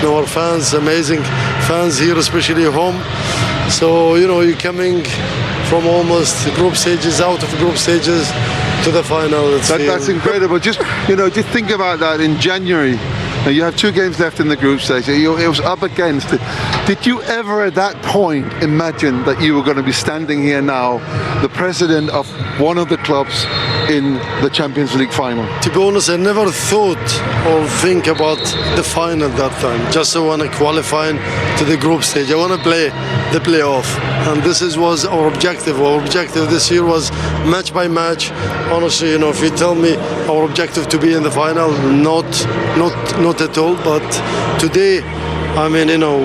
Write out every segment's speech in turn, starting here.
our fans, amazing fans here, especially home. So, you're coming from almost group stages, out of group stages to the final. That's incredible. Just think about that in January. Now you have 2 games left in the group stage. It was up against it. Did you ever at that point imagine that you were going to be standing here now, the president of one of the clubs in the Champions League final? To be honest, I never thought or think about the final that time. Just I want to qualify to the group stage. I want to play the playoff. And this was our objective. Our objective this year was match by match. Honestly, if you tell me our objective to be in the final, not at all. But today,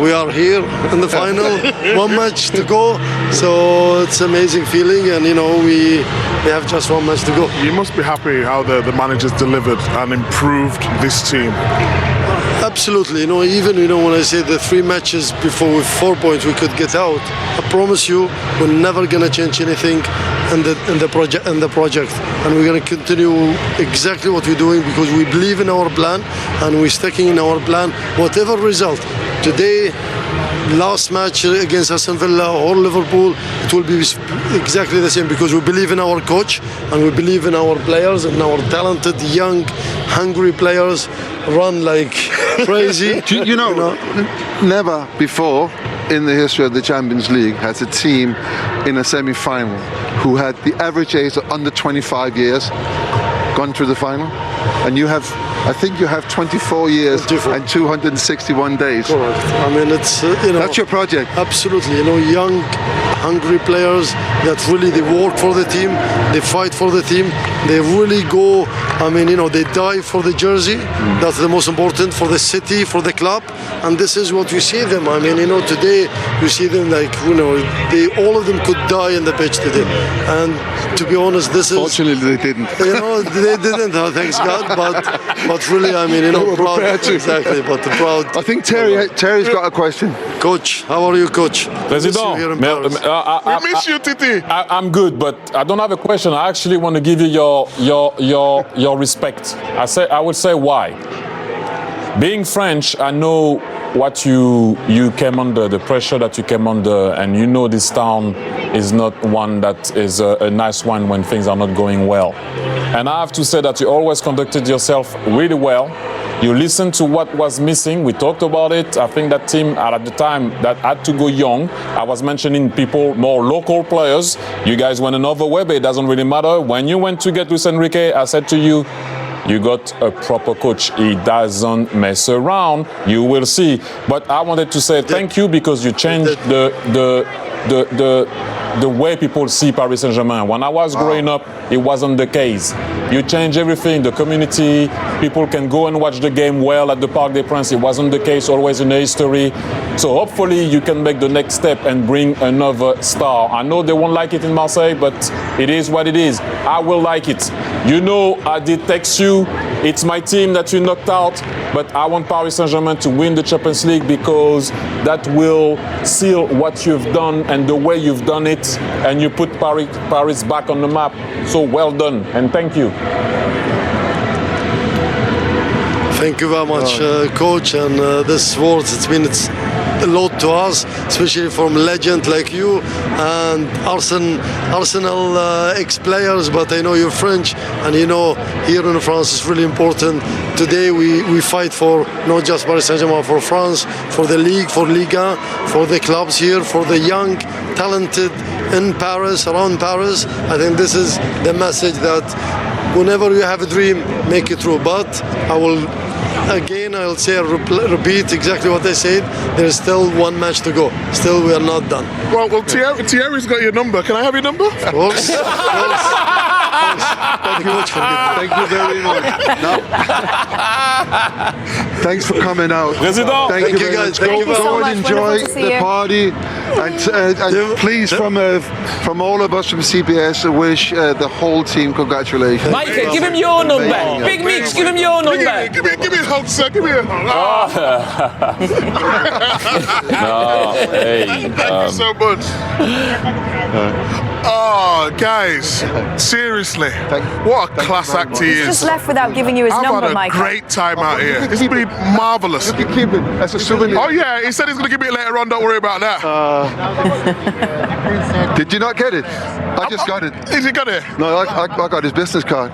we are here in the final, 1 match to go. So it's an amazing feeling, and we have just 1 match to go. You must be happy how the managers delivered and improved this team. Absolutely. Even when I say the 3 matches before with 4 points we could get out, I promise you we're never gonna change anything in the project, and we're gonna continue exactly what we're doing because we believe in our plan and we're sticking in our plan, whatever result. Today, last match against Aston Villa or Liverpool, it will be exactly the same because we believe in our coach and we believe in our players and our talented, young, hungry players run like crazy. Never before in the history of the Champions League has a team in a semi-final who had the average age of under 25 years gone through the final, and I think you have 24 years and 261 days. Correct. It's that's your project. Absolutely. Young, hungry players that really they work for the team, they fight for the team, they really go. They die for the jersey. That's the most important for the city, for the club, and this is what you see them. Today you see them like all of them could die in the pitch today, and to be honest, this is. Fortunately, they didn't. They didn't. Thanks God, but really, proud. Exactly, but proud. I think Terry's got a question. Coach, how are you, Coach? President, We miss you, Titi. I'm good, but I don't have a question. I actually want to give you your respect. I would say why. Being French, I know what you came under, the pressure that you came under, and this town is not one that is a nice one when things are not going well. And I have to say that you always conducted yourself really well. You listened to what was missing. We talked about it. I think that team at the time that had to go young. I was mentioning people, more local players. You guys went another way, but it doesn't really matter. When you went to get Luis Enrique, I said to you, you got a proper coach. He doesn't mess around. You will see. But I wanted to say thank you because you changed the way people see Paris Saint-Germain. When I was growing up, it wasn't the case. You change everything, the community, people can go and watch the game well at the Parc des Princes. It wasn't the case always in the history. So hopefully you can make the next step and bring another star. I know they won't like it in Marseille, but it is what it is. I will like it. I did text you. It's my team that you knocked out, but I want Paris Saint-Germain to win the Champions League because that will seal what you've done and the way you've done it, and you put Paris back on the map. So well done, and thank you. Thank you very much, Coach, and this words, it's a lot to us, especially from legend like you and Arsenal ex-players, but I know you're French, and here in France it's really important. Today we fight for not just Paris Saint-Germain, for France, for the league, for Liga, for the clubs here, for the young, talented in Paris, around Paris. I think this is the message that whenever you have a dream, make it true. But I'll say, repeat exactly what I said. There is still 1 match to go. Still, we are not done. Well, Thierry's got your number. Can I have your number? Of course. Thank you much. Thank you very much. Thanks for coming out. Thank you guys. Go and enjoy the party. And please, from all of us from CBS, I wish the whole team congratulations. Mike, give him your number. Big Meeks, give him your number. Give me a hug, sir. Give me a hug. Thank you so much. Guys, seriously. What a class act he is. Just left without giving you his I've number, had a Michael. great time out here. It's been marvellous. You can keep it as a souvenir. Oh yeah, he said he's going to give me it later on, don't worry about that. Did you not get it? I just got it. Is he got it? No, I got his business card.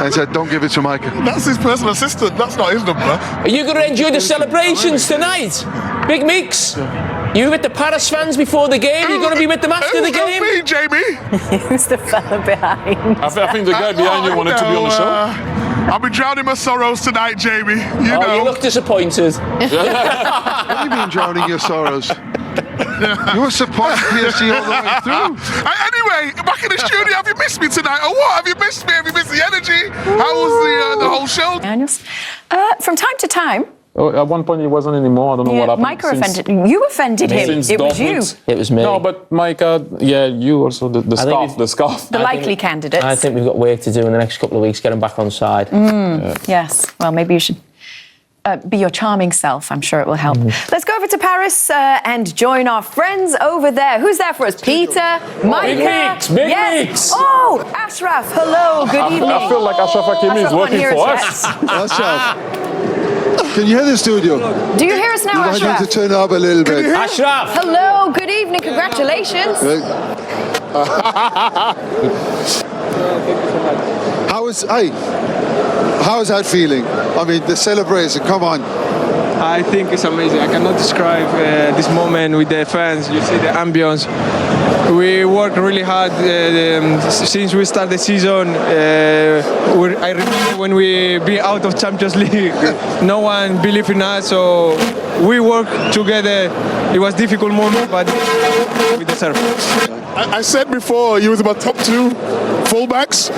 And said, don't give it to Michael. That's his personal assistant, that's not his number. Are you going to enjoy the celebrations tonight? Big Meeks? You with the Paris fans before the game? You're going to be with them after the game? Me, Jamie. Who's the fella behind? I think the guy behind you wanted to be on the show. I'll be drowning my sorrows tonight, Jamie. You Oh, know. you look disappointed. What do you mean drowning your sorrows? You were supposed to PSG all the way through. Anyway, back in the studio, have you missed me tonight or what? Have you missed me? Have you missed the energy? How was the whole show? Daniels. From time to time, Oh, at one point he wasn't anymore. I don't know what happened. Micah offended. You offended him. Since It was you. Dortmund. It was me. No, but Micah, yeah, you also, the think scarf, we've- the scarf. The likely candidates. I think we've got work to do in the next couple of weeks, get him back on side. Yes. Well, maybe you should be your charming self. I'm sure it will help. Let's go over to Paris and join our friends over there. Who's there for us? Peter, Micah. Meeks, Big yes. Meeks. Oh, Ashraf. Hello. Good evening. I feel like Ashraf Hakimi is Ashraf working can't hear for us us. yet. Ashraf, can you hear the studio? Do you hear us now, I need to Ashraf? turn it up a little bit. Ashraf! Hello. Good evening. Congratulations. How is that feeling? I mean, the celebration, come on. I think it's amazing. I cannot describe this moment with the fans. You see the ambience. We worked really hard since we started the season. I remember when we be out of Champions League, no one believed in us, so we worked together. It was a difficult moment, but we deserve it. I said before you was my top two fullbacks,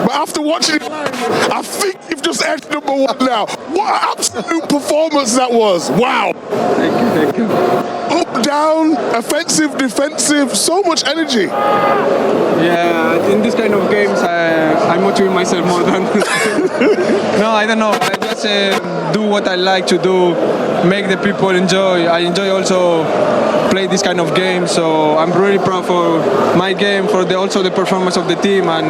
but after watching it, I think you've just edged number one now. What an absolute performance that was! Wow. Thank you. Up, down, offensive, defensive, so much energy. Yeah, in this kind of games, I motivate myself more than. No, I don't know. I just do what I like to do, make the people enjoy. I enjoy also play this kind of game, so I'm really proud for my game, for also the performance of the team, and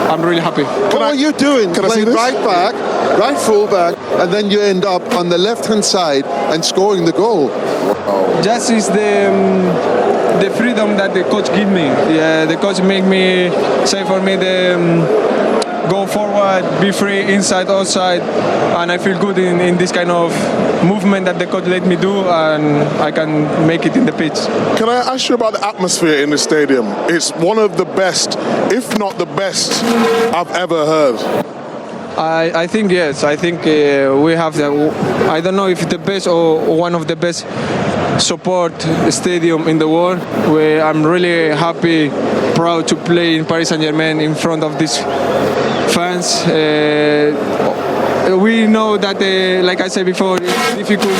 I'm really happy. What are you doing? Can I see Playing this? right back, right full back, and then you end up on the left-hand side and scoring the goal. Just is the freedom that the coach give me. Yeah, the coach make me say for me go forward, be free, inside, outside, and I feel good in this kind of movement that the coach let me do, and I can make it in the pitch. Can I ask you about the atmosphere in the stadium? It's one of the best, if not the best, I've ever heard. I think yes. I think we have I don't know if it's the best or one of the best support stadium in the world. Where I'm really happy, proud to play in Paris Saint-Germain in front of these fans. We know that, like I said before, it's difficult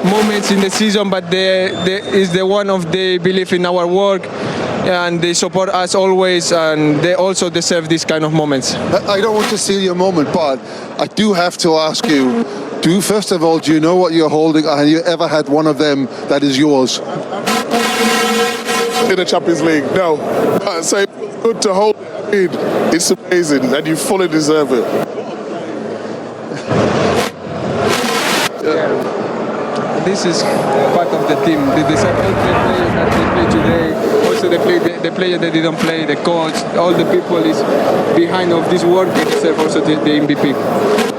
moments in the season, but is the one of they believe in our work. And they support us always, and they also deserve these kind of moments. I don't want to steal your moment, but I do have to ask you, first of all, do you know what you're holding? Have you ever had one of them that is yours? In the Champions League, no. So it's good to hold it. It's amazing, and you fully deserve it. This is part of the team. They deserve all the players that they play today. Also, the player that didn't play, the coach, all the people is behind of this work. They deserve also the MVP.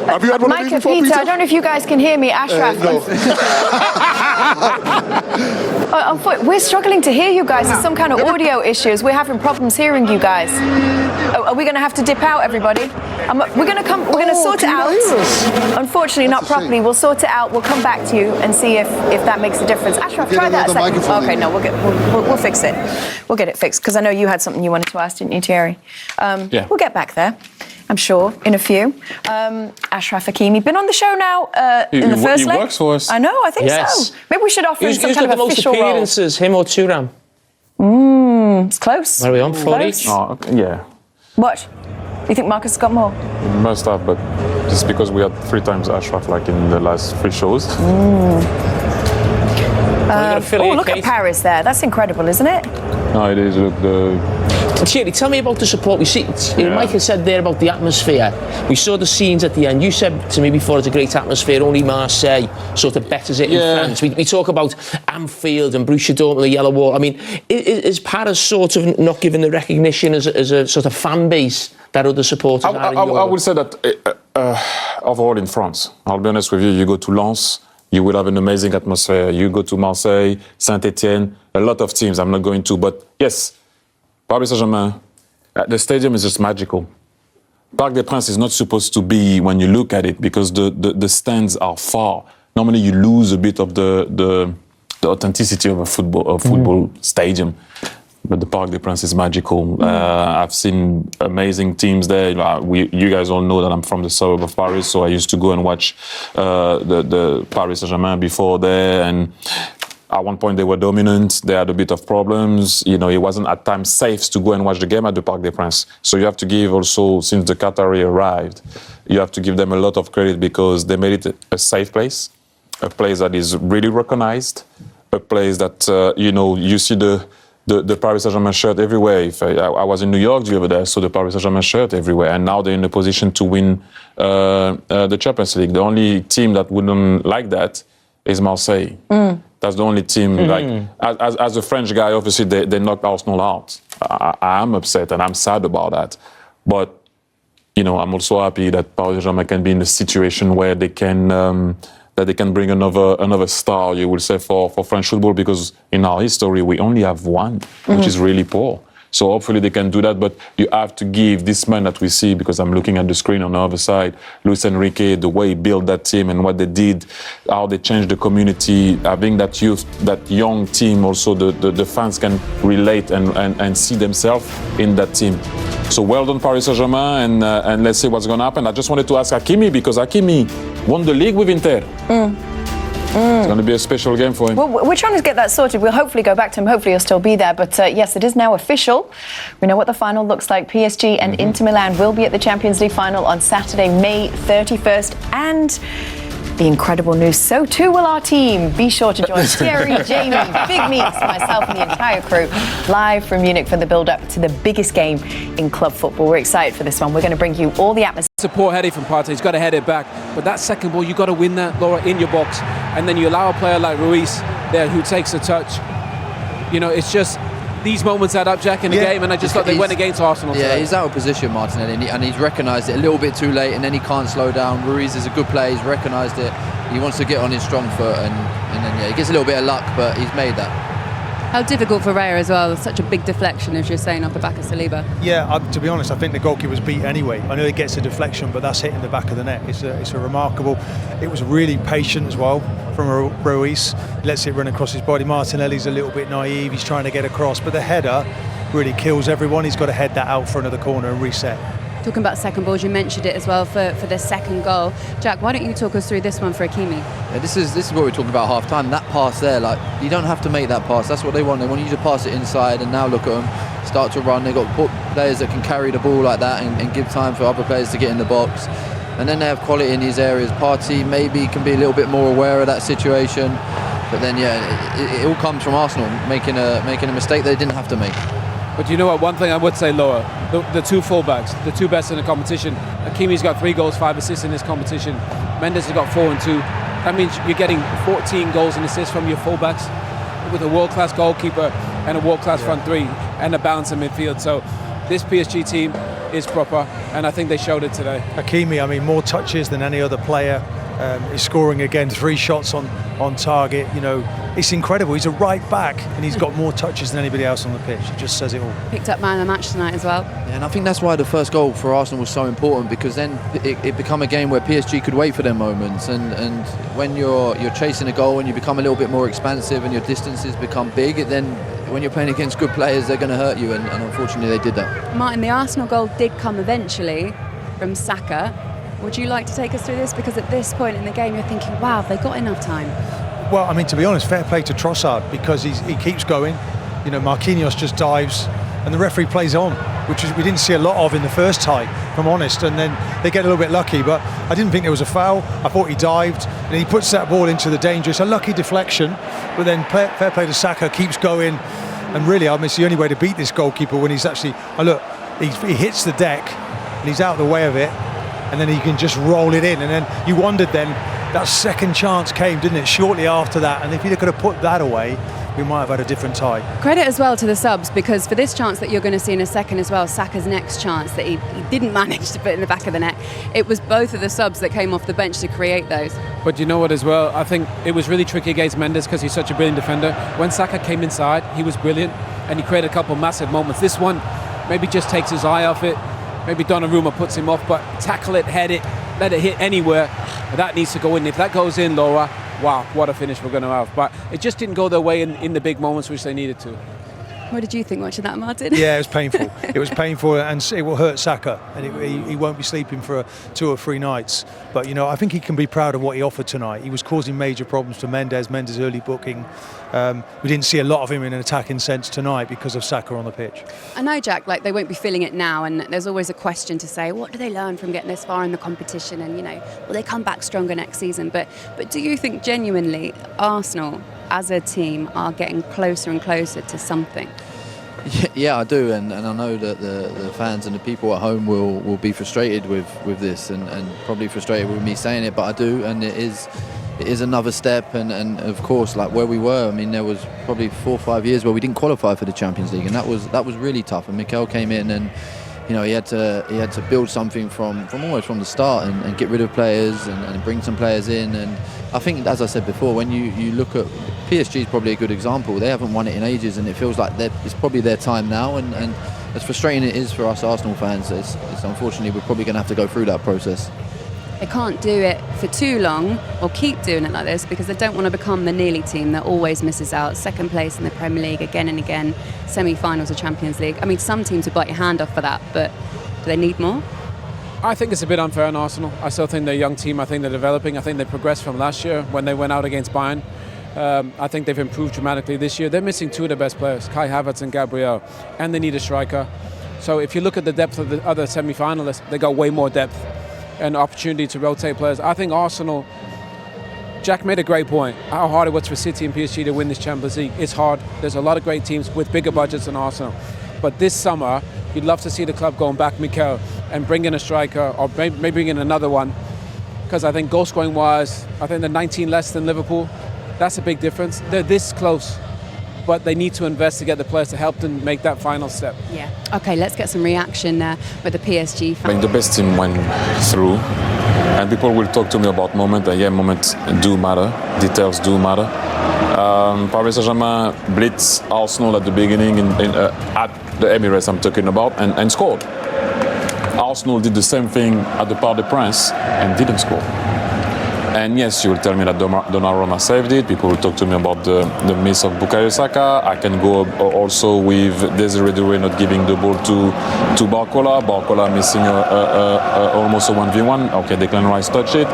Have you had one of these Micah, before, Peter, Peter? I don't know if you guys can hear me. Ashraf. No. We're struggling to hear you guys. There's some kind of audio issues. We're having problems hearing you guys. Are we going to have to dip out, everybody? We're going to sort it out. Unfortunately, not properly. We'll sort it out. We'll come back to you and see if that makes a difference. Ashraf, Get try that a another second. microphone Okay, in. no, we'll fix it. We'll get it fixed because I know you had something you wanted to ask, didn't you, Thierry? Yeah. We'll get back there. I'm sure, in a few. Ashraf Hakimi, been on the show now in the first leg. He works for us. I know, I think Yes. so. Maybe we should offer him Who's some got kind the of most official role. appearances, him or Thuram? It's close. Where are we on? 4 Close. each? Oh, yeah, What? You think Marcus has got more? must have, but just because we had 3 times Ashraf like in the last 3 shows. We've got to fill Oh, in, look at Kate. Paris there. That's incredible, isn't it? No, it is. Look, Thierry, tell me about the support. We see, Michael said there about the atmosphere. We saw the scenes at the end. You said to me before it's a great atmosphere, only Marseille sort of betters it in France. We talk about Anfield and Borussia Dortmund, the Yellow Wall. I mean, is Paris sort of not given the recognition as a sort of fan base that other supporters are in Europe? I would say that overall in France, I'll be honest with you, you go to Lens, you will have an amazing atmosphere. You go to Marseille, Saint-Etienne, a lot of teams, I'm not going to, but yes, Paris Saint-Germain, the stadium is just magical. Parc des Princes is not supposed to be when you look at it because the stands are far. Normally you lose a bit of the authenticity of a football stadium. But the Parc des Princes is magical. I've seen amazing teams there. You guys all know that I'm from the suburb of Paris, so I used to go and watch the Paris Saint-Germain before there. And at one point they were dominant. They had a bit of problems. You know, it wasn't at times safe to go and watch the game at the Parc des Princes. So you have to give also, since the Qatari arrived, you have to give them a lot of credit because they made it a safe place, a place that is really recognized, a place that, you see the Paris Saint-Germain shirt everywhere. If I was in New York the other day, I saw the Paris Saint-Germain shirt everywhere, and now they're in a position to win the Champions League. The only team that wouldn't like that is Marseille. That's the only team. Like as a French guy, obviously they knocked Arsenal out. I am upset and I'm sad about that. But I'm also happy that Paris Saint-Germain can be in a situation where they can. That they can bring another star, you will say, for French football, because in our history we only have one, which is really poor. So hopefully they can do that, but you have to give this man that we see, because I'm looking at the screen on the other side, Luis Enrique, the way he built that team and what they did, how they changed the community, having that youth, that young team also, the fans can relate and see themselves in that team. So well done Paris Saint-Germain, and let's see what's going to happen. I just wanted to ask Hakimi, because Hakimi won the league with Inter. It's going to be a special game for him. Well, we're trying to get that sorted. We'll hopefully go back to him. Hopefully he'll still be there. But yes, it is now official. We know what the final looks like. PSG and Inter Milan will be at the Champions League final on Saturday, May 31st. And the incredible news, so too will our team. Be sure to join Thierry, Jamie, Big Meats, myself and the entire crew live from Munich for the build-up to the biggest game in club football. We're excited for this one. We're going to bring you all the atmosphere. It's a poor heading from Partey. He's got to head it back. But that second ball, you've got to win that, Laura, in your box. And then you allow a player like Ruiz there who takes a touch. It's just these moments add up, Jack, in the game, and I just thought they went against Arsenal today. He's out of position, Martinelli, and he's recognised it a little bit too late, and then he can't slow down. Ruiz is a good player, he's recognised it. He wants to get on his strong foot, and then he gets a little bit of luck, but he's made that. How difficult for Raya as well, such a big deflection, as you're saying, off the back of Saliba. Yeah, to be honest, I think the goalkeeper's beat anyway. I know he gets a deflection, but that's hitting the back of the net. It's a remarkable. It was really patient as well from Ruiz. Lets it run across his body. Martinelli's a little bit naive. He's trying to get across, but the header really kills everyone. He's got to head that out front of the corner and reset. Talking about second balls, you mentioned it as well for the second goal. Jack, why don't you talk us through this one for Hakimi? Yeah, this is what we're talking about half time. That pass there, you don't have to make that pass. That's what they want. They want you to pass it inside, and now look at them start to run. They've got players that can carry the ball like that and give time for other players to get in the box. And then they have quality in these areas. Partey maybe can be a little bit more aware of that situation. But then, it all comes from Arsenal making a mistake they didn't have to make. But you know what, one thing I would say, Laura, the two fullbacks, the two best in the competition. Hakimi's got 3 goals, 5 assists in this competition. Mendes has got 4 and 2. That means you're getting 14 goals and assists from your fullbacks with a world-class goalkeeper and a world-class front three and a balance in midfield. So this PSG team is proper, and I think they showed it today. Hakimi, more touches than any other player. He's scoring again, 3 shots on target. It's incredible. He's a right back and he's got more touches than anybody else on the pitch. It just says it all. Picked up man of the match tonight as well. Yeah, and I think that's why the first goal for Arsenal was so important, because then it become a game where PSG could wait for their moments, and when you're chasing a goal and you become a little bit more expansive and your distances become big, then when you're playing against good players, they're going to hurt you, and unfortunately they did that. Martin, the Arsenal goal did come eventually from Saka. Would you like to take us through this? Because at this point in the game, you're thinking, wow, they got enough time. Well, to be honest, fair play to Trossard, because he keeps going. Marquinhos just dives and the referee plays on, which we didn't see a lot of in the first tie, if I'm honest. And then they get a little bit lucky, but I didn't think there was a foul. I thought he dived and he puts that ball into the danger. It's a lucky deflection, but then fair play to Saka, keeps going. And really, I mean, it's the only way to beat this goalkeeper when he's actually, he hits the deck and he's out of the way of it, and then he can just roll it in. And then you wondered then, that second chance came, didn't it, shortly after that? And if he could have put that away, we might have had a different tie. Credit as well to the subs, because for this chance that you're going to see in a second as well, Saka's next chance that he didn't manage to put in the back of the net, it was both of the subs that came off the bench to create those. But you know what as well, I think it was really tricky against Mendes because he's such a brilliant defender. When Saka came inside, he was brilliant and he created a couple of massive moments. This one maybe just takes his eye off it. Maybe Donnarumma puts him off, but tackle it, head it, let it hit anywhere. That needs to go in. If that goes in, Laura, wow, what a finish we're going to have. But it just didn't go their way in the big moments which they needed to. What did you think watching that, Martin? Yeah, it was painful. It was painful, and it will hurt Saka, and he won't be sleeping for 2 or 3 nights. But, you know, I think he can be proud of what he offered tonight. He was causing major problems for Mendes early booking. We didn't see a lot of him in an attacking sense tonight because of Saka on the pitch. I know, Jack, like they won't be feeling it now, and there's always a question to say, what do they learn from getting this far in the competition? And, you know, will they come back stronger next season? But do you think genuinely Arsenal as a team are getting closer and closer to something? Yeah, I do, and I know that the fans and the people at home will be frustrated with this and probably frustrated with me saying it, but I do, and it is another step, and of course, like where we were, I mean, there was probably 4 or 5 years where we didn't qualify for the Champions League, and that was really tough. And Mikel came in, and you know he had to build something from almost from the start and get rid of players and bring some players in. And I think, as I said before, when you look at PSG is probably a good example. They haven't won it in ages, and it feels like it's probably their time now. And as frustrating it is for us Arsenal fans, it's unfortunately we're probably going to have to go through that process. They can't do it for too long or keep doing it like this because they don't want to become the nearly team that always misses out. Second place in the Premier League again and again, semi-finals of Champions League. I mean, some teams would bite your hand off for that, but do they need more? I think it's a bit unfair on Arsenal. I still think they're a young team. I think they're developing. I think they progressed from last year when they went out against Bayern. I think they've improved dramatically this year. They're missing 2 of their best players, Kai Havertz and Gabriel, and they need a striker. So if you look at the depth of the other semi-finalists, they got way more depth and opportunity to rotate players. I think Arsenal, Jack made a great point, how hard it was for City and PSG to win this Champions League. It's hard. There's a lot of great teams with bigger budgets than Arsenal. But this summer, you'd love to see the club going back Mikel and bring in a striker or maybe bring in another one. Because I think goal scoring wise, I think they're 19 less than Liverpool. That's a big difference. They're this close, but they need to invest to get the players to help them make that final step. Yeah. Okay, let's get some reaction with the PSG fans. I mean, the best team went through, and people will talk to me about moments, and yeah, moments do matter, details do matter. Paris Saint-Germain blitzed Arsenal at the beginning at the Emirates I'm talking about, and scored. Arsenal did the same thing at the Parc des Princes and didn't score. And yes, you will tell me that Donnarumma saved it. People will talk to me about the miss of Bukayo Saka. I can go also with Desiree Doué not giving the ball to Barcola. Barcola missing almost a 1v1. Okay, Declan Rice touched it.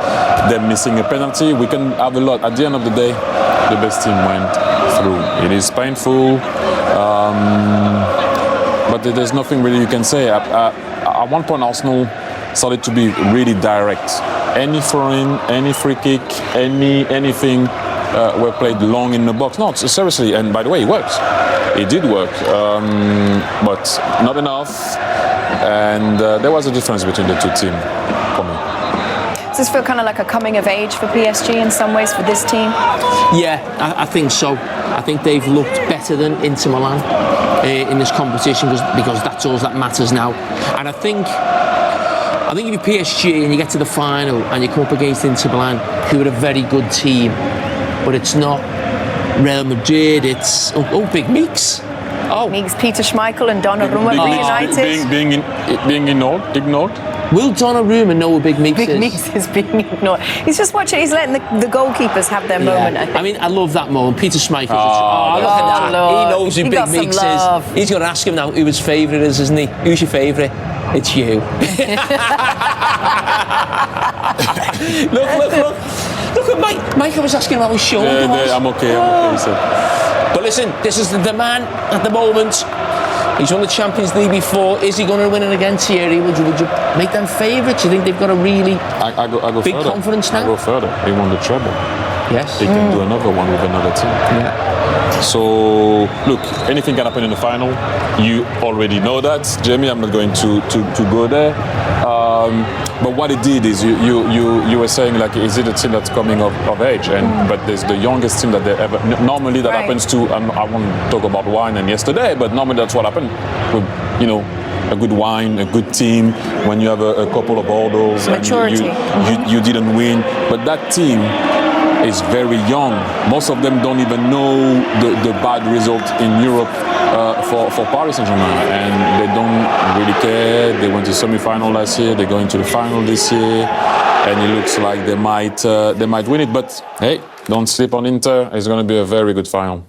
Them missing a penalty. We can have a lot. At the end of the day, the best team went through. It is painful, but there's nothing really you can say. At one point, Arsenal started to be really direct. Any throw-in, any free kick, anything were played long in the box. No, seriously, and by the way, it works. It did work, but not enough. And there was a difference between the two teams for me. Does this feel kind of like a coming of age for PSG in some ways for this team? Yeah, I think so. I think they've looked better than Inter Milan in this competition because that's all that matters now. And I think if you're PSG and you get to the final and you come up against Inter Milan, who are a very good team, but it's not Real Madrid, it's Big Meeks. Meeks, Peter Schmeichel and Donnarumma reunited. Being ignored. Will Donnarumma know who Big Meeks is? Big Meeks is being ignored. He's just watching, he's letting the goalkeepers have their moment, I think. I mean, I love that moment. Peter Schmeichel. Look at that. Lord. He knows who Big Meeks is. He's going to ask him now who his favourite is, isn't he? Who's your favourite? It's you. Look at Mike. Mike, I was asking him how his shoulder was. I'm okay, he said. But listen, this is the man at the moment. He's won the Champions League before. Is he going to win it again, Thierry? Would you make them favourites? You think they've got a really I go big further. confidence now? I go further. He won the treble. Yes. He can do another one with another better team. Yeah. So, look, anything can happen in the final. You already know that, Jamie. I'm not going to go there. But what it did is you were saying, like, is it a team that's coming of age? But there's the youngest team that they ever. Normally that happens to. I won't talk about wine and yesterday, but normally that's what happened with, you know, a good wine, a good team. When you have a couple of hurdles and you didn't win, but that team is very young. Most of them don't even know the bad result in Europe for Paris Saint-Germain, and they don't really care. They went to semi-final last year. They're going to the final this year, and it looks like they might win it. But hey, don't sleep on Inter. It's going to be a very good final.